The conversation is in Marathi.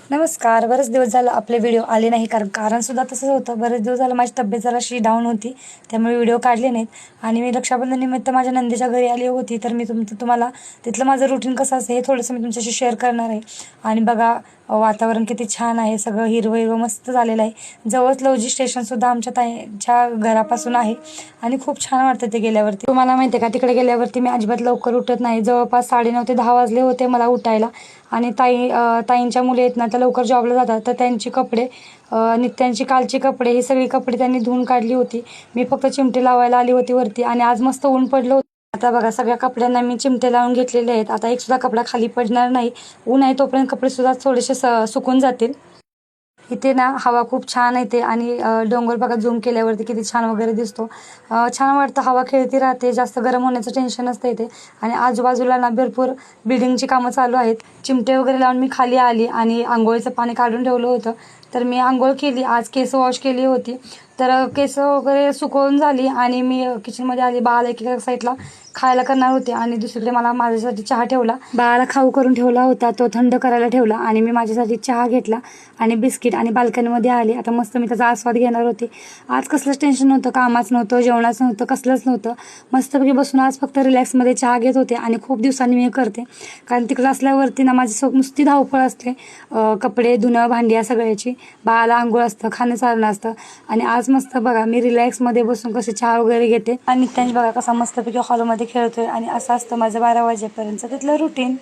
नमस्कार. बरेच दिवस झालं आपले व्हिडिओ आले नाही, कारण सुद्धा तसंच होतं. बरेच दिवस झालं माझी तब्येत जराशी डाऊन होती, त्यामुळे व्हिडिओ काढले नाहीत. आणि मी रक्षाबंधननिमित्त माझ्या नंदेच्या घरी आली होती, तर मी तुम्हाला तिथलं माझं रुटीन कसं असतं हे थोडंसं मी तुमच्याशी शेअर करणार आहे. आणि बघा, वातावरण किती छान आहे, सगळं हिरवं हिरवं मस्त झालेलं आहे. जवळच लवजी स्टेशनसुद्धा आमच्या ताईच्या घरापासून आहे आणि खूप छान वाटतं ते गेल्यावरती. तुम्हाला माहिती आहे का, तिकडे गेल्यावरती मी अजिबात लवकर उठत नाही. जवळपास 9:30 ते 10 वाजले होते मला उठायला. आणि ताईंच्या मुली आहेत ना, त्या लवकर जॉबला जातात, तर त्यांची कपडे नित्यांची कालची कपडे ही सगळी कपडे त्यांनी धुवून काढली होती. मी फक्त चिमटे लावायला आली होती वरती. आणि आज मस्त ऊन पडलं होतं. आता बघा, सगळ्या कपड्यांना मी चिमटे लावून घेतलेले आहेत. आता एक सुद्धा कपडा खाली पडणार नाही. ऊन आहे तोपर्यंत कपडे सुद्धा थोडेसे सुकून जातील. इथे ना हवा खूप छान येते आणि डोंगर बघा झूम केल्यावरती किती छान वगैरे दिसतो. छान वाटतं, हवा खेळती राहते, जास्त गरम होण्याचं टेन्शन नसतं इथे. आणि आजूबाजूला ना भरपूर बिल्डिंगची कामं चालू आहेत. चिमटे वगैरे लावून मी खाली आली आणि आंघोळीचं पाणी काढून ठेवलं होतं, तर मी आंघोळ केली. आज केस वॉश केली होती, तर केस वगैरे सुकवून झाली आणि मी किचनमध्ये आली. बाळाला एका साईडला खायला करणार होते आणि दुसरीकडे मला माझ्यासाठी चहा ठेवला. बाळाला खाऊ करून ठेवला होता, तो थंड करायला ठेवला आणि मी माझ्यासाठी चहा घेतला आणि बिस्किट आणि बाल्कनीमध्ये आले. आता मस्त मी त्याचा आस्वाद घेणार होते. आज कसलंच टेन्शन नव्हतं, कामाचं नव्हतं, जेवणाचं नव्हतं, कसलंच नव्हतं. मस्तपैकी बसून आज फक्त रिलॅक्समध्ये चहा घेत होते. आणि खूप दिवसांनी मी करते, कारण तिकडे असल्यावरती ना माझी नुसती धावपळ असते. कपडे धुणं, भांडी या सगळ्याची, बाळाला आंघोळ असतं, खाणं चालणं असतं. आणि आज मस्त बघा मी रिलॅक्समध्ये बसून कसे चहा वगैरे घेते आणि त्यांनी बघा कसा मस्तपैकी हॉलमध्ये खेळतोय. आणि असं असतं माझं 12 वाजेपर्यंत तिथलं रुटीन.